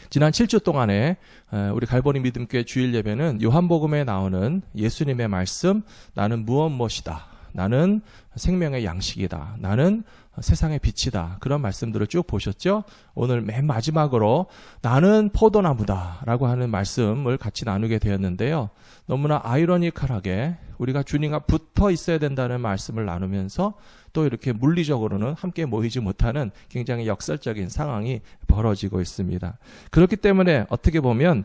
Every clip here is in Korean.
지난 7주 동안에 우리 갈보리 믿음교회 주일 예배는 요한복음에 나오는 예수님의 말씀, 나는 무엇이다. 나는 생명의 양식이다. 나는 세상의 빛이다. 그런 말씀들을 쭉 보셨죠? 오늘 맨 마지막으로 나는 포도나무다 라고 하는 말씀을 같이 나누게 되었는데요. 너무나 아이러니컬하게 우리가 주님과 붙어 있어야 된다는 말씀을 나누면서 또 이렇게 물리적으로는 함께 모이지 못하는 굉장히 역설적인 상황이 벌어지고 있습니다. 그렇기 때문에 어떻게 보면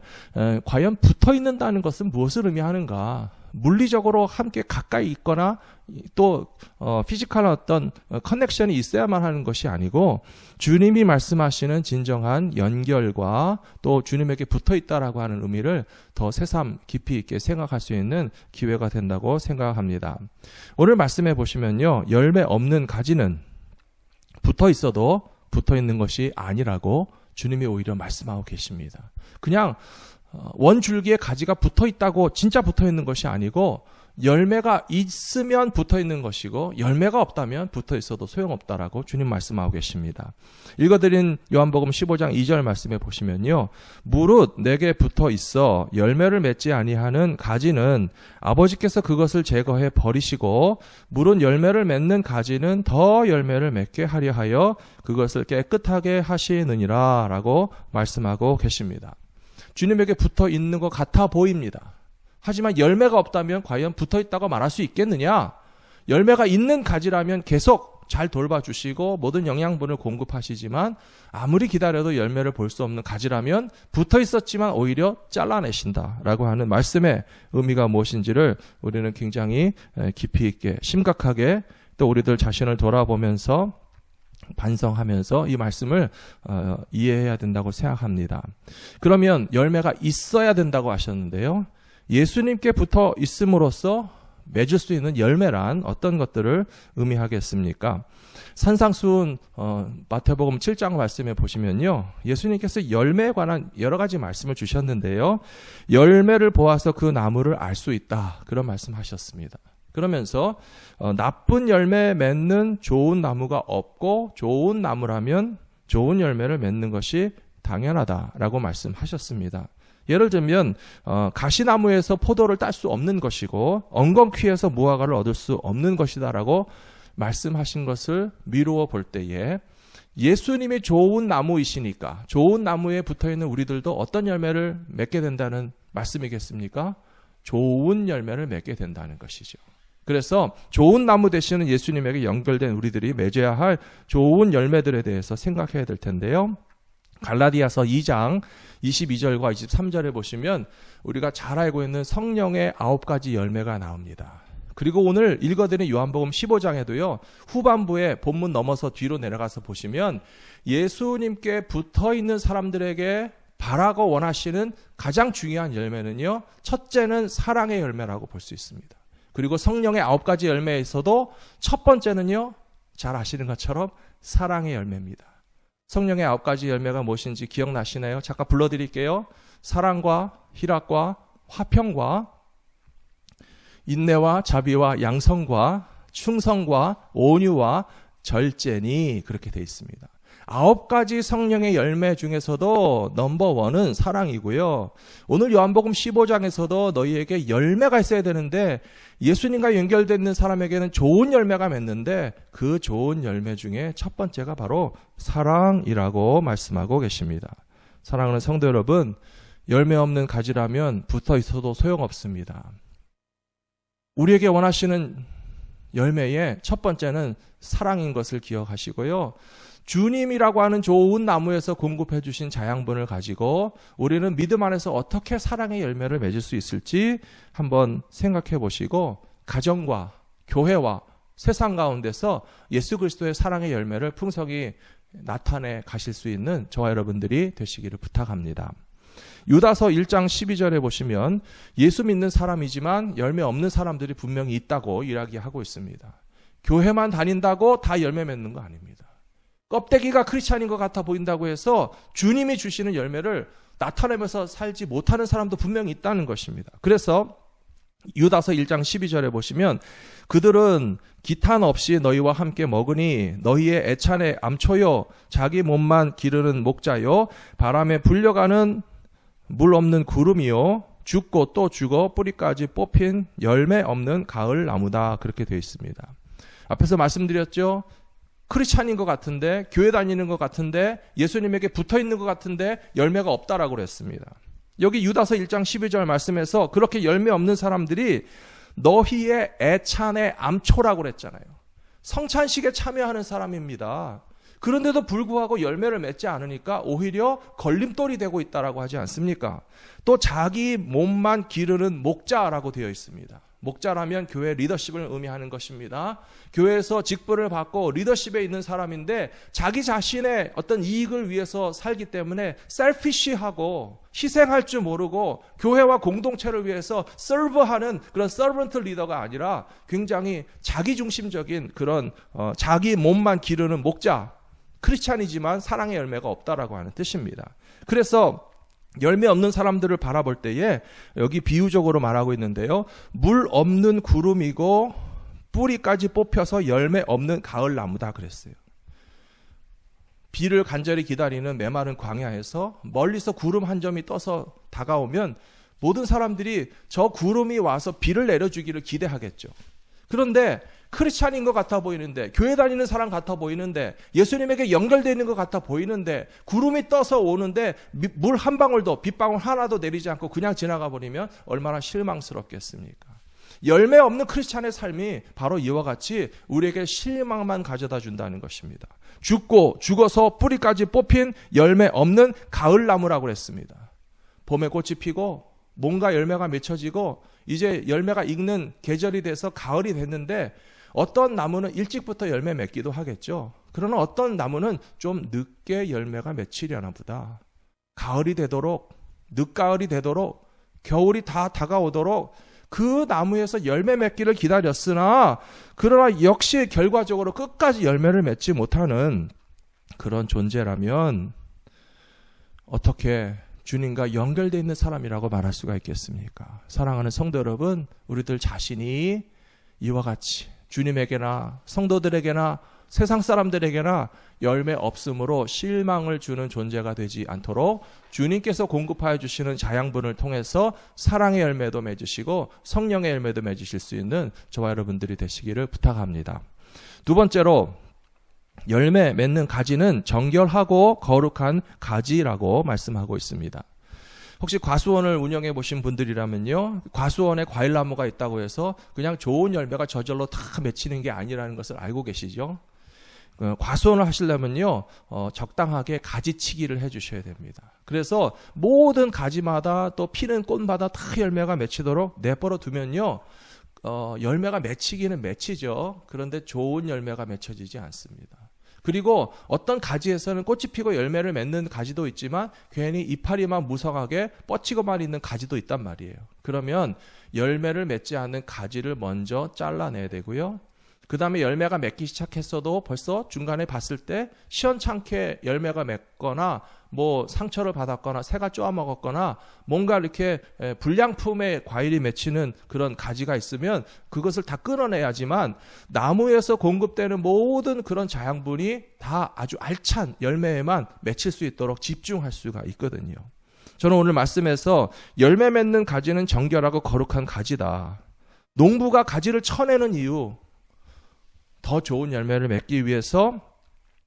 과연 붙어 있는다는 것은 무엇을 의미하는가? 물리적으로 함께 가까이 있거나 또 피지컬한 어떤 커넥션이 있어야만 하는 것이 아니고 주님이 말씀하시는 진정한 연결과 또 주님에게 붙어 있다라고 하는 의미를 더 새삼 깊이 있게 생각할 수 있는 기회가 된다고 생각합니다. 오늘 말씀해 보시면요. 열매 없는 가지는 붙어 있어도 붙어 있는 것이 아니라고 주님이 오히려 말씀하고 계십니다. 그냥 원줄기에 가지가 붙어 있다고 진짜 붙어 있는 것이 아니고 열매가 있으면 붙어 있는 것이고 열매가 없다면 붙어 있어도 소용없다라고 주님 말씀하고 계십니다. 읽어드린 요한복음 15장 2절 말씀에 보시면요. 무릇 내게 붙어 있어 열매를 맺지 아니하는 가지는 아버지께서 그것을 제거해 버리시고 무릇 열매를 맺는 가지는 더 열매를 맺게 하려 하여 그것을 깨끗하게 하시느니라 라고 말씀하고 계십니다. 주님에게 붙어 있는 것 같아 보입니다. 하지만 열매가 없다면 과연 붙어 있다고 말할 수 있겠느냐? 열매가 있는 가지라면 계속 잘 돌봐주시고 모든 영양분을 공급하시지만 아무리 기다려도 열매를 볼 수 없는 가지라면 붙어 있었지만 오히려 잘라내신다라고 하는 말씀의 의미가 무엇인지를 우리는 굉장히 깊이 있게 심각하게 또 우리들 자신을 돌아보면서 반성하면서 이 말씀을 이해해야 된다고 생각합니다. 그러면 열매가 있어야 된다고 하셨는데요. 예수님께 붙어 있음으로써 맺을 수 있는 열매란 어떤 것들을 의미하겠습니까? 산상수훈 마태복음 7장 말씀에 보시면요. 예수님께서 열매에 관한 여러 가지 말씀을 주셨는데요. 열매를 보아서 그 나무를 알 수 있다. 그런 말씀하셨습니다. 그러면서 나쁜 열매 맺는 좋은 나무가 없고 좋은 나무라면 좋은 열매를 맺는 것이 당연하다라고 말씀하셨습니다. 예를 들면 가시나무에서 포도를 딸 수 없는 것이고 엉겅퀴에서 무화과를 얻을 수 없는 것이다라고 말씀하신 것을 미루어 볼 때에 예수님이 좋은 나무이시니까 좋은 나무에 붙어있는 우리들도 어떤 열매를 맺게 된다는 말씀이겠습니까? 좋은 열매를 맺게 된다는 것이죠. 그래서 좋은 나무 되시는 예수님에게 연결된 우리들이 맺어야 할 좋은 열매들에 대해서 생각해야 될 텐데요. 갈라디아서 2장 22절과 23절에 보시면 우리가 잘 알고 있는 성령의 9가지 열매가 나옵니다. 그리고 오늘 읽어드린 요한복음 15장에도요. 후반부에 본문 넘어서 뒤로 내려가서 보시면 예수님께 붙어있는 사람들에게 바라고 원하시는 가장 중요한 열매는요. 첫째는 사랑의 열매라고 볼 수 있습니다. 그리고 성령의 9가지 열매에서도 첫 번째는요. 잘 아시는 것처럼 사랑의 열매입니다. 성령의 9가지 열매가 무엇인지 기억나시나요? 잠깐 불러드릴게요. 사랑과 희락과 화평과 인내와 자비와 양성과 충성과 온유와 절제니 그렇게 되어 있습니다. 9가지 성령의 열매 중에서도 넘버원은 사랑이고요. 오늘 요한복음 15장에서도 너희에게 열매가 있어야 되는데 예수님과 연결되는 사람에게는 좋은 열매가 맺는데 그 좋은 열매 중에 첫 번째가 바로 사랑이라고 말씀하고 계십니다. 사랑하는 성도 여러분, 열매 없는 가지라면 붙어 있어도 소용없습니다. 우리에게 원하시는 열매의 첫 번째는 사랑인 것을 기억하시고요. 주님이라고 하는 좋은 나무에서 공급해 주신 자양분을 가지고 우리는 믿음 안에서 어떻게 사랑의 열매를 맺을 수 있을지 한번 생각해 보시고 가정과 교회와 세상 가운데서 예수 그리스도의 사랑의 열매를 풍성히 나타내 가실 수 있는 저와 여러분들이 되시기를 부탁합니다. 유다서 1장 12절에 보시면 예수 믿는 사람이지만 열매 없는 사람들이 분명히 있다고 이야기하고 있습니다. 교회만 다닌다고 다 열매 맺는 거 아닙니다. 껍데기가 크리스찬인 것 같아 보인다고 해서 주님이 주시는 열매를 나타내면서 살지 못하는 사람도 분명히 있다는 것입니다. 그래서 유다서 1장 12절에 보시면 그들은 기탄 없이 너희와 함께 먹으니 너희의 애찬의 암초요 자기 몸만 기르는 목자요 바람에 불려가는 물 없는 구름이요 죽고 또 죽어 뿌리까지 뽑힌 열매 없는 가을 나무다. 그렇게 되어 있습니다. 앞에서 말씀드렸죠. 크리스찬인 것 같은데, 교회 다니는 것 같은데, 예수님에게 붙어 있는 것 같은데 열매가 없다라고 그랬습니다. 여기 유다서 1장 12절 말씀에서 그렇게 열매 없는 사람들이 너희의 애찬의 암초라고 그랬잖아요. 성찬식에 참여하는 사람입니다. 그런데도 불구하고 열매를 맺지 않으니까 오히려 걸림돌이 되고 있다라고 하지 않습니까? 또 자기 몸만 기르는 목자라고 되어 있습니다. 목자라면 교회 리더십을 의미하는 것입니다. 교회에서 직분을 받고 리더십에 있는 사람인데 자기 자신의 어떤 이익을 위해서 살기 때문에 셀피시하고 희생할 줄 모르고 교회와 공동체를 위해서 서브하는 그런 서번트 리더가 아니라 굉장히 자기중심적인 그런 자기 몸만 기르는 목자, 크리스찬이지만 사랑의 열매가 없다라고 하는 뜻입니다. 그래서 열매 없는 사람들을 바라볼 때에 여기 비유적으로 말하고 있는데요. 물 없는 구름이고 뿌리까지 뽑혀서 열매 없는 가을 나무다 그랬어요. 비를 간절히 기다리는 메마른 광야에서 멀리서 구름 한 점이 떠서 다가오면 모든 사람들이 저 구름이 와서 비를 내려주기를 기대하겠죠. 그런데 크리스찬인 것 같아 보이는데, 교회 다니는 사람 같아 보이는데, 예수님에게 연결되어 있는 것 같아 보이는데, 구름이 떠서 오는데 물 한 방울도, 빗방울 하나도 내리지 않고 그냥 지나가 버리면 얼마나 실망스럽겠습니까? 열매 없는 크리스찬의 삶이 바로 이와 같이 우리에게 실망만 가져다 준다는 것입니다. 죽어서 뿌리까지 뽑힌 열매 없는 가을나무라고 그랬습니다. 봄에 꽃이 피고 뭔가 열매가 맺혀지고 이제 열매가 익는 계절이 돼서 가을이 됐는데 어떤 나무는 일찍부터 열매 맺기도 하겠죠. 그러나 어떤 나무는 좀 늦게 열매가 맺히려나 보다. 가을이 되도록, 늦가을이 되도록, 겨울이 다 다가오도록 그 나무에서 열매 맺기를 기다렸으나 그러나 역시 결과적으로 끝까지 열매를 맺지 못하는 그런 존재라면 어떻게 주님과 연결되어 있는 사람이라고 말할 수가 있겠습니까? 사랑하는 성도 여러분, 우리들 자신이 이와 같이 주님에게나 성도들에게나 세상 사람들에게나 열매 없음으로 실망을 주는 존재가 되지 않도록 주님께서 공급하여 주시는 자양분을 통해서 사랑의 열매도 맺으시고 성령의 열매도 맺으실 수 있는 저와 여러분들이 되시기를 부탁합니다. 두 번째로 열매 맺는 가지는 정결하고 거룩한 가지라고 말씀하고 있습니다. 혹시 과수원을 운영해 보신 분들이라면요, 과수원에 과일나무가 있다고 해서 그냥 좋은 열매가 저절로 다 맺히는 게 아니라는 것을 알고 계시죠? 과수원을 하시려면요, 적당하게 가지치기를 해주셔야 됩니다. 그래서 모든 가지마다 또 피는 꽃마다 다 열매가 맺히도록 내버려 두면요, 열매가 맺히기는 맺히죠. 그런데 좋은 열매가 맺혀지지 않습니다. 그리고 어떤 가지에서는 꽃이 피고 열매를 맺는 가지도 있지만 괜히 이파리만 무성하게 뻗치고만 있는 가지도 있단 말이에요. 그러면 열매를 맺지 않는 가지를 먼저 잘라내야 되고요. 그 다음에 열매가 맺기 시작했어도 벌써 중간에 봤을 때 시원찮게 열매가 맺거나 뭐 상처를 받았거나 새가 쪼아먹었거나 뭔가 이렇게 불량품의 과일이 맺히는 그런 가지가 있으면 그것을 다 끊어내야지만 나무에서 공급되는 모든 그런 자양분이 다 아주 알찬 열매에만 맺힐 수 있도록 집중할 수가 있거든요. 저는 오늘 말씀에서 열매 맺는 가지는 정결하고 거룩한 가지다. 농부가 가지를 쳐내는 이유, 더 좋은 열매를 맺기 위해서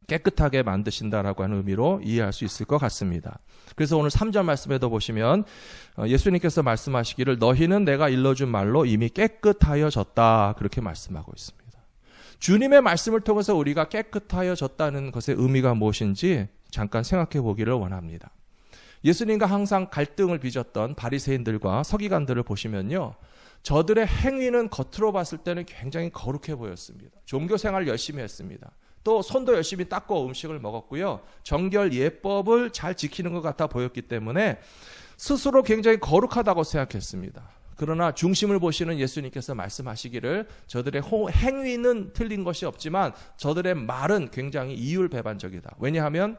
깨끗하게 만드신다라고 하는 의미로 이해할 수 있을 것 같습니다. 그래서 오늘 3절 말씀에도 보시면 예수님께서 말씀하시기를 너희는 내가 일러준 말로 이미 깨끗하여졌다, 그렇게 말씀하고 있습니다. 주님의 말씀을 통해서 우리가 깨끗하여졌다는 것의 의미가 무엇인지 잠깐 생각해 보기를 원합니다. 예수님과 항상 갈등을 빚었던 바리새인들과 서기관들을 보시면요, 저들의 행위는 겉으로 봤을 때는 굉장히 거룩해 보였습니다. 종교생활 열심히 했습니다. 또 손도 열심히 닦고 음식을 먹었고요. 정결 예법을 잘 지키는 것 같아 보였기 때문에 스스로 굉장히 거룩하다고 생각했습니다. 그러나 중심을 보시는 예수님께서 말씀하시기를 저들의 행위는 틀린 것이 없지만 저들의 말은 굉장히 이율배반적이다. 왜냐하면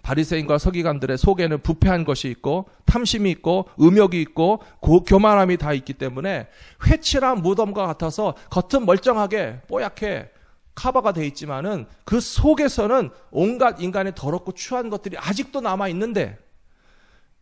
바리새인과 서기관들의 속에는 부패한 것이 있고 탐심이 있고 음욕이 있고 교만함이 다 있기 때문에 회칠한 무덤과 같아서 겉은 멀쩡하게 뽀얗게 커버가 돼 있지만은 그 속에서는 온갖 인간의 더럽고 추한 것들이 아직도 남아 있는데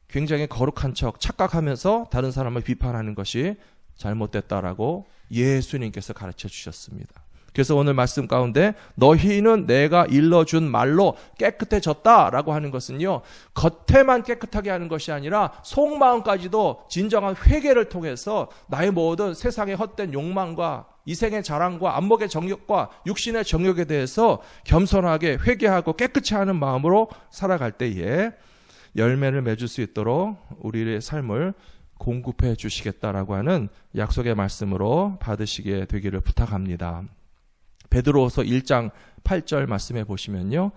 굉장히 거룩한 척 착각하면서 다른 사람을 비판하는 것이 잘못됐다라고 예수님께서 가르쳐 주셨습니다. 그래서 오늘 말씀 가운데 너희는 내가 일러준 말로 깨끗해졌다라고 하는 것은요, 겉에만 깨끗하게 하는 것이 아니라 속마음까지도 진정한 회개를 통해서 나의 모든 세상의 헛된 욕망과 이생의 자랑과 안목의 정욕과 육신의 정욕에 대해서 겸손하게 회개하고 깨끗이 하는 마음으로 살아갈 때에 열매를 맺을 수 있도록 우리의 삶을 공급해 주시겠다라고 하는 약속의 말씀으로 받으시게 되기를 부탁합니다. 베드로후서 1장 8절 말씀해 보시면요,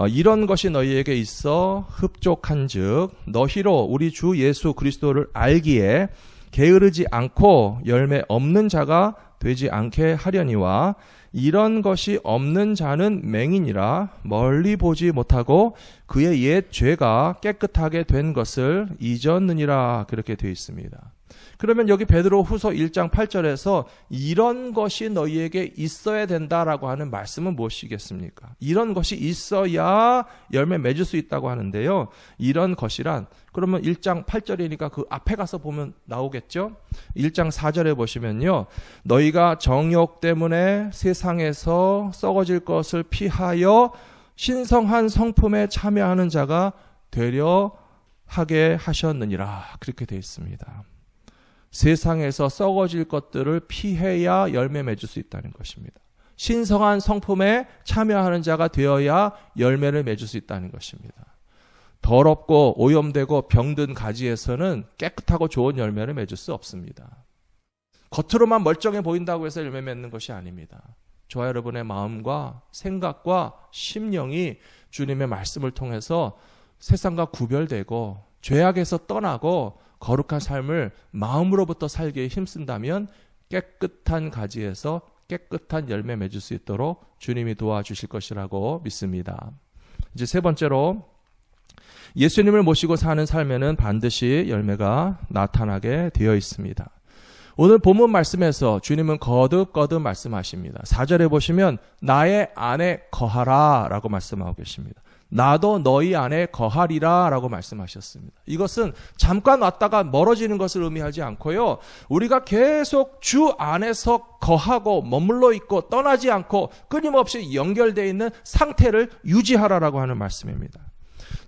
이런 것이 너희에게 있어 흡족한즉 너희로 우리 주 예수 그리스도를 알기에 게으르지 않고 열매 없는 자가 되지 않게 하려니와 이런 것이 없는 자는 맹인이라 멀리 보지 못하고 그의 옛 죄가 깨끗하게 된 것을 잊었느니라 그렇게 되어 있습니다. 그러면 여기 베드로후서 1장 8절에서 이런 것이 너희에게 있어야 된다라고 하는 말씀은 무엇이겠습니까? 이런 것이 있어야 열매 맺을 수 있다고 하는데요. 이런 것이란 그러면 1장 8절이니까 그 앞에 가서 보면 나오겠죠? 1장 4절에 보시면요. 너희가 정욕 때문에 세상에서 썩어질 것을 피하여 신성한 성품에 참여하는 자가 되려 하게 하셨느니라 그렇게 되어 있습니다. 세상에서 썩어질 것들을 피해야 열매 맺을 수 있다는 것입니다. 신성한 성품에 참여하는 자가 되어야 열매를 맺을 수 있다는 것입니다. 더럽고 오염되고 병든 가지에서는 깨끗하고 좋은 열매를 맺을 수 없습니다. 겉으로만 멀쩡해 보인다고 해서 열매 맺는 것이 아닙니다. 저와 여러분의 마음과 생각과 심령이 주님의 말씀을 통해서 세상과 구별되고 죄악에서 떠나고 거룩한 삶을 마음으로부터 살기에 힘쓴다면 깨끗한 가지에서 깨끗한 열매 맺을 수 있도록 주님이 도와주실 것이라고 믿습니다. 이제 세 번째로 예수님을 모시고 사는 삶에는 반드시 열매가 나타나게 되어 있습니다. 오늘 본문 말씀에서 주님은 거듭 말씀하십니다. 4절에 보시면 나의 안에 거하라 라고 말씀하고 계십니다. 나도 너희 안에 거하리라 라고 말씀하셨습니다. 이것은 잠깐 왔다가 멀어지는 것을 의미하지 않고요. 우리가 계속 주 안에서 거하고 머물러 있고 떠나지 않고 끊임없이 연결되어 있는 상태를 유지하라라고 하는 말씀입니다.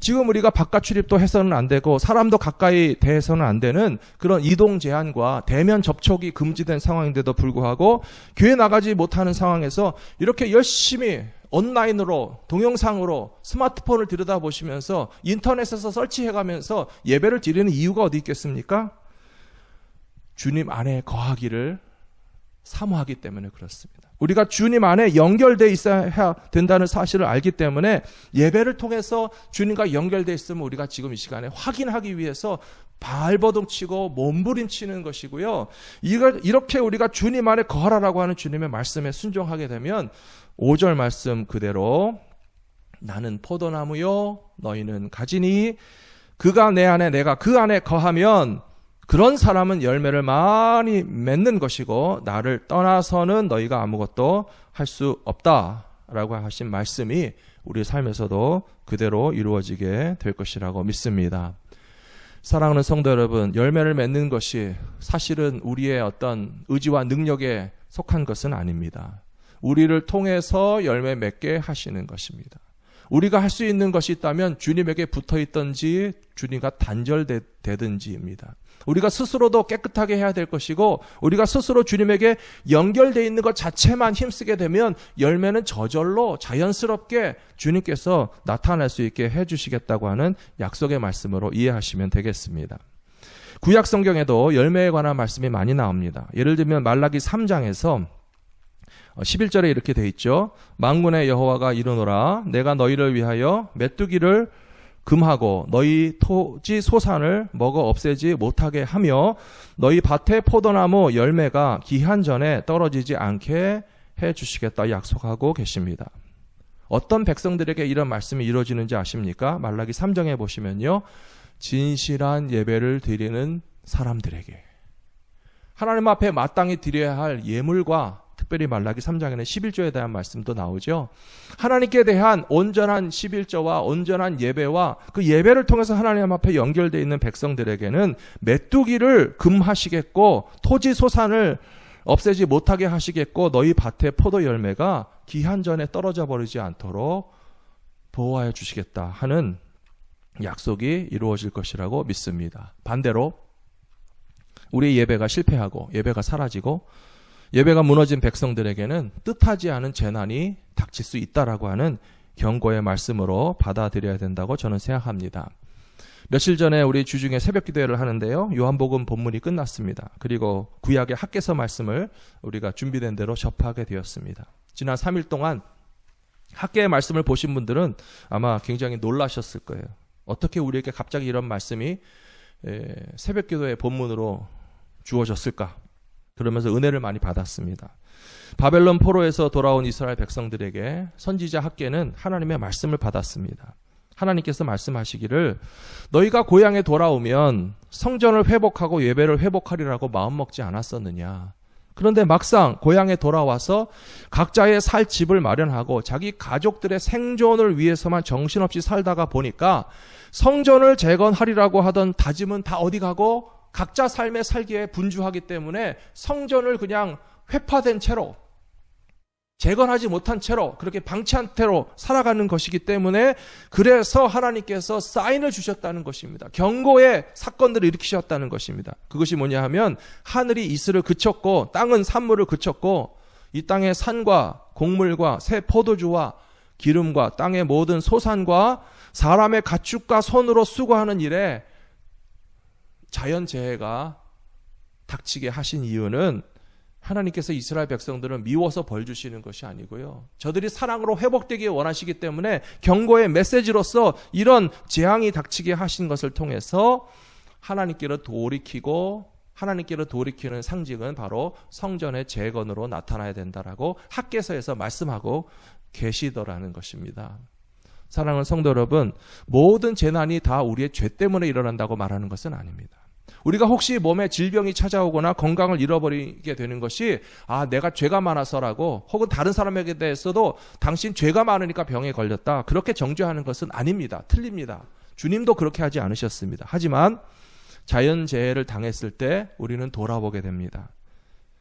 지금 우리가 바깥 출입도 해서는 안 되고 사람도 가까이 대해서는 안 되는 그런 이동 제한과 대면 접촉이 금지된 상황인데도 불구하고 교회 나가지 못하는 상황에서 이렇게 열심히 온라인으로 동영상으로 스마트폰을 들여다보시면서 인터넷에서 설치해가면서 예배를 드리는 이유가 어디 있겠습니까? 주님 안에 거하기를 사모하기 때문에 그렇습니다. 우리가 주님 안에 연결되어 있어야 된다는 사실을 알기 때문에 예배를 통해서 주님과 연결되어 있으면 우리가 지금 이 시간에 확인하기 위해서 발버둥치고 몸부림치는 것이고요. 이렇게 우리가 주님 안에 거하라라고 하는 주님의 말씀에 순종하게 되면 5절 말씀 그대로 나는 포도나무요 너희는 가지니 그가 내 안에 내가 그 안에 거하면 그런 사람은 열매를 많이 맺는 것이고 나를 떠나서는 너희가 아무것도 할 수 없다라고 하신 말씀이 우리 삶에서도 그대로 이루어지게 될 것이라고 믿습니다. 사랑하는 성도 여러분, 열매를 맺는 것이 사실은 우리의 어떤 의지와 능력에 속한 것은 아닙니다. 우리를 통해서 열매 맺게 하시는 것입니다. 우리가 할 수 있는 것이 있다면 주님에게 붙어있든지 주님과 단절되든지입니다. 우리가 스스로도 깨끗하게 해야 될 것이고 우리가 스스로 주님에게 연결되어 있는 것 자체만 힘쓰게 되면 열매는 저절로 자연스럽게 주님께서 나타날 수 있게 해주시겠다고 하는 약속의 말씀으로 이해하시면 되겠습니다. 구약 성경에도 열매에 관한 말씀이 많이 나옵니다. 예를 들면 말라기 3장에서 11절에 이렇게 돼 있죠. 만군의 여호와가 이르노라 내가 너희를 위하여 메뚜기를 금하고 너희 토지 소산을 먹어 없애지 못하게 하며 너희 밭의 포도나무 열매가 기한 전에 떨어지지 않게 해 주시겠다 약속하고 계십니다. 어떤 백성들에게 이런 말씀이 이루어지는지 아십니까? 말라기 3장에 보시면요. 진실한 예배를 드리는 사람들에게. 하나님 앞에 마땅히 드려야 할 예물과 특별히 말라기 3장에는 11조에 대한 말씀도 나오죠. 하나님께 대한 온전한 11조와 온전한 예배와 그 예배를 통해서 하나님 앞에 연결되어 있는 백성들에게는 메뚜기를 금하시겠고 토지 소산을 없애지 못하게 하시겠고 너희 밭의 포도 열매가 기한 전에 떨어져 버리지 않도록 보호하여 주시겠다 하는 약속이 이루어질 것이라고 믿습니다. 반대로 우리의 예배가 실패하고 예배가 사라지고 예배가 무너진 백성들에게는 뜻하지 않은 재난이 닥칠 수 있다라고 하는 경고의 말씀으로 받아들여야 된다고 저는 생각합니다. 며칠 전에 우리 주중에 새벽 기도회를 하는데요. 요한복음 본문이 끝났습니다. 그리고 구약의 학개서 말씀을 우리가 준비된 대로 접하게 되었습니다. 지난 3일 동안 학개의 말씀을 보신 분들은 아마 굉장히 놀라셨을 거예요. 어떻게 우리에게 갑자기 이런 말씀이 새벽 기도의 본문으로 주어졌을까? 그러면서 은혜를 많이 받았습니다. 바벨론 포로에서 돌아온 이스라엘 백성들에게 선지자 학개는 하나님의 말씀을 받았습니다. 하나님께서 말씀하시기를 너희가 고향에 돌아오면 성전을 회복하고 예배를 회복하리라고 마음먹지 않았었느냐. 그런데 막상 고향에 돌아와서 각자의 살 집을 마련하고 자기 가족들의 생존을 위해서만 정신없이 살다가 보니까 성전을 재건하리라고 하던 다짐은 다 어디 가고 각자 삶의 살기에 분주하기 때문에 성전을 그냥 회파된 채로 재건하지 못한 채로 그렇게 방치한 채로 살아가는 것이기 때문에 그래서 하나님께서 사인을 주셨다는 것입니다. 경고의 사건들을 일으키셨다는 것입니다. 그것이 뭐냐 하면 하늘이 이슬을 그쳤고 땅은 산물을 그쳤고 이 땅의 산과 곡물과 새 포도주와 기름과 땅의 모든 소산과 사람의 가축과 손으로 수고하는 일에 자연재해가 닥치게 하신 이유는 하나님께서 이스라엘 백성들을 미워서 벌 주시는 것이 아니고요. 저들이 사랑으로 회복되기 원하시기 때문에 경고의 메시지로서 이런 재앙이 닥치게 하신 것을 통해서 하나님께로 돌이키고 하나님께로 돌이키는 상징은 바로 성전의 재건으로 나타나야 된다라고 학개서에서 말씀하고 계시더라는 것입니다. 사랑하는 성도 여러분, 모든 재난이 다 우리의 죄 때문에 일어난다고 말하는 것은 아닙니다. 우리가 혹시 몸에 질병이 찾아오거나 건강을 잃어버리게 되는 것이 내가 죄가 많아서라고 혹은 다른 사람에게 대해서도 당신 죄가 많으니까 병에 걸렸다 그렇게 정죄하는 것은 아닙니다. 틀립니다. 주님도 그렇게 하지 않으셨습니다. 하지만 자연재해를 당했을 때 우리는 돌아보게 됩니다.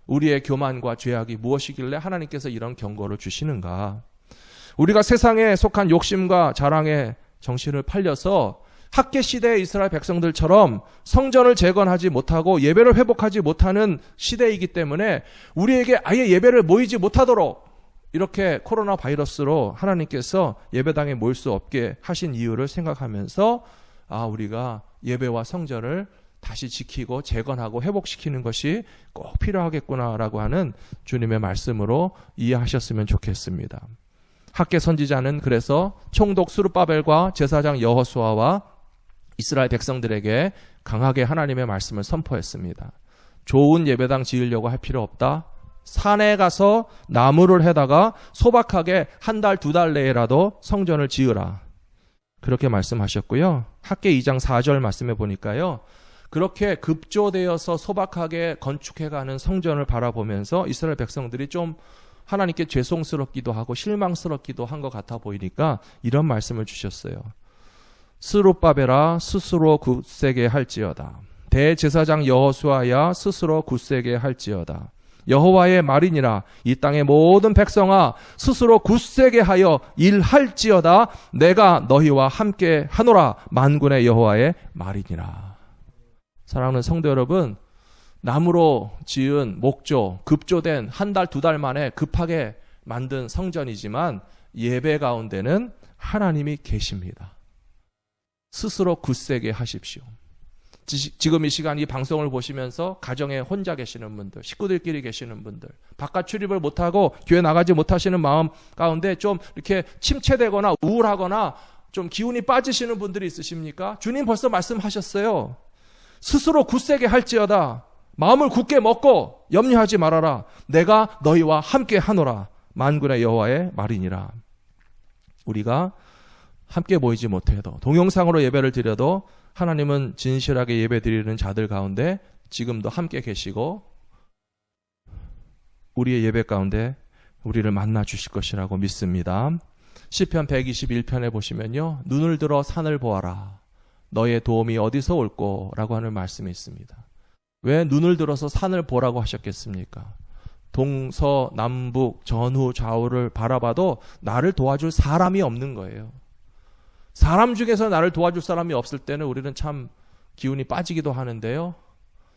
우리의 교만과 죄악이 무엇이길래 하나님께서 이런 경고를 주시는가. 우리가 세상에 속한 욕심과 자랑에 정신을 팔려서 학개 시대의 이스라엘 백성들처럼 성전을 재건하지 못하고 예배를 회복하지 못하는 시대이기 때문에 우리에게 아예 예배를 모이지 못하도록 이렇게 코로나 바이러스로 하나님께서 예배당에 모일 수 없게 하신 이유를 생각하면서 우리가 예배와 성전을 다시 지키고 재건하고 회복시키는 것이 꼭 필요하겠구나라고 하는 주님의 말씀으로 이해하셨으면 좋겠습니다. 학개 선지자는 그래서 총독 스룹바벨과 제사장 여호수아와 이스라엘 백성들에게 강하게 하나님의 말씀을 선포했습니다. 좋은 예배당 지으려고 할 필요 없다. 산에 가서 나무를 해다가 소박하게 한 달, 두 달 내에라도 성전을 지으라. 그렇게 말씀하셨고요. 학개 2장 4절 말씀해 보니까요. 그렇게 급조되어서 소박하게 건축해가는 성전을 바라보면서 이스라엘 백성들이 좀 하나님께 죄송스럽기도 하고 실망스럽기도 한 것 같아 보이니까 이런 말씀을 주셨어요. 스룹바벨아 스스로 굳세게 할지어다. 대제사장 여호수아야 스스로 굳세게 할지어다. 여호와의 말이니라. 이 땅의 모든 백성아 스스로 굳세게 하여 일할지어다. 내가 너희와 함께 하노라. 만군의 여호와의 말이니라. 사랑하는 성도 여러분, 나무로 지은 목조, 급조된 한 달, 두 달 만에 급하게 만든 성전이지만 예배 가운데는 하나님이 계십니다. 스스로 굳세게 하십시오. 지금 이 시간 이 방송을 보시면서 가정에 혼자 계시는 분들, 식구들끼리 계시는 분들, 바깥 출입을 못하고 교회 나가지 못하시는 마음 가운데 좀 이렇게 침체되거나 우울하거나 좀 기운이 빠지시는 분들이 있으십니까? 주님 벌써 말씀하셨어요. 스스로 굳세게 할지어다. 마음을 굳게 먹고 염려하지 말아라. 내가 너희와 함께 하노라. 만군의 여호와의 말이니라. 우리가 함께 모이지 못해도 동영상으로 예배를 드려도 하나님은 진실하게 예배 드리는 자들 가운데 지금도 함께 계시고 우리의 예배 가운데 우리를 만나 주실 것이라고 믿습니다. 시편 121편에 보시면요, 눈을 들어 산을 보아라. 너의 도움이 어디서 올꼬? 라고 하는 말씀이 있습니다. 왜 눈을 들어서 산을 보라고 하셨겠습니까? 동서남북 전후 좌우를 바라봐도 나를 도와줄 사람이 없는 거예요. 사람 중에서 나를 도와줄 사람이 없을 때는 우리는 참 기운이 빠지기도 하는데요,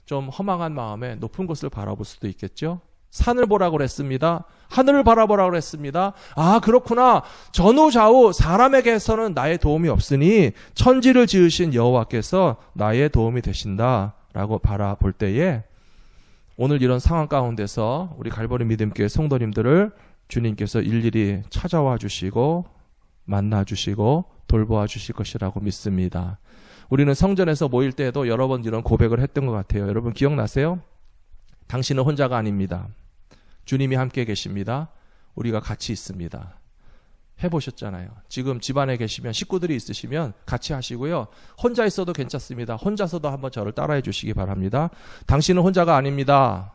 좀 허망한 마음에 높은 곳을 바라볼 수도 있겠죠. 산을 보라고 그랬습니다. 하늘을 바라보라고 그랬습니다. 아, 그렇구나. 전후 좌우 사람에게서는 나의 도움이 없으니 천지를 지으신 여호와께서 나의 도움이 되신다라고 바라볼 때에 오늘 이런 상황 가운데서 우리 갈보리 믿음교회 성도님들을 주님께서 일일이 찾아와 주시고 만나 주시고 돌보아 주실 것이라고 믿습니다. 우리는 성전에서 모일 때에도 여러 번 이런 고백을 했던 것 같아요. 여러분 기억나세요? 당신은 혼자가 아닙니다. 주님이 함께 계십니다. 우리가 같이 있습니다. 해보셨잖아요. 지금 집안에 계시면 식구들이 있으시면 같이 하시고요. 혼자 있어도 괜찮습니다. 혼자서도 한번 저를 따라해 주시기 바랍니다. 당신은 혼자가 아닙니다.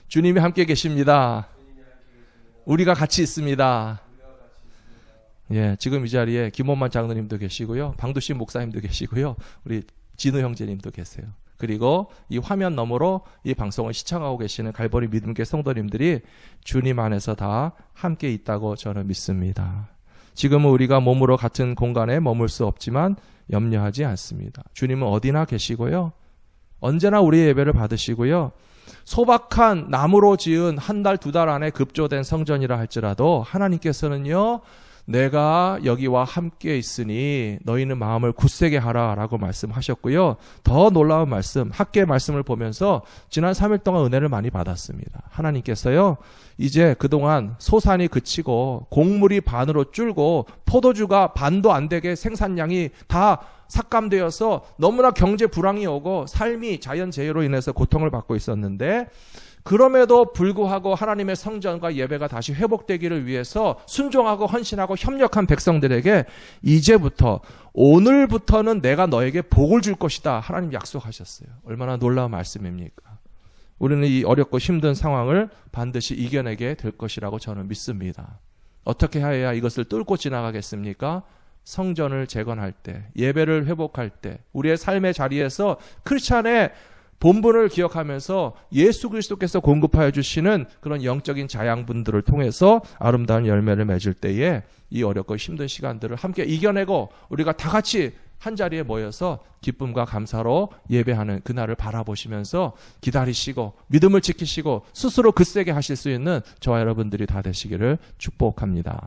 주님이 함께 계십니다. 우리가 같이 있습니다. 예, 지금 이 자리에 김원만 장로님도 계시고요. 방두신 목사님도 계시고요. 우리 진우 형제님도 계세요. 그리고 이 화면 너머로 이 방송을 시청하고 계시는 갈보리 믿음교회 성도님들이 주님 안에서 다 함께 있다고 저는 믿습니다. 지금은 우리가 몸으로 같은 공간에 머물 수 없지만 염려하지 않습니다. 주님은 어디나 계시고요. 언제나 우리의 예배를 받으시고요. 소박한 나무로 지은 한 달, 두 달 안에 급조된 성전이라 할지라도 하나님께서는요, 내가 여기와 함께 있으니 너희는 마음을 굳세게 하라 라고 말씀하셨고요. 더 놀라운 말씀, 학계 말씀을 보면서 지난 3일 동안 은혜를 많이 받았습니다. 하나님께서요, 이제 그동안 소산이 그치고 곡물이 반으로 줄고 포도주가 반도 안 되게 생산량이 다 삭감되어서 너무나 경제 불황이 오고 삶이 자연재해로 인해서 고통을 받고 있었는데, 그럼에도 불구하고 하나님의 성전과 예배가 다시 회복되기를 위해서 순종하고 헌신하고 협력한 백성들에게 이제부터, 오늘부터는 내가 너에게 복을 줄 것이다, 하나님 약속하셨어요. 얼마나 놀라운 말씀입니까? 우리는 이 어렵고 힘든 상황을 반드시 이겨내게 될 것이라고 저는 믿습니다. 어떻게 해야 이것을 뚫고 지나가겠습니까? 성전을 재건할 때, 예배를 회복할 때, 우리의 삶의 자리에서 크리스찬의 본분을 기억하면서 예수 그리스도께서 공급하여 주시는 그런 영적인 자양분들을 통해서 아름다운 열매를 맺을 때에 이 어렵고 힘든 시간들을 함께 이겨내고 우리가 다 같이 한자리에 모여서 기쁨과 감사로 예배하는 그날을 바라보시면서 기다리시고 믿음을 지키시고 스스로 굳세게 하실 수 있는 저와 여러분들이 다 되시기를 축복합니다.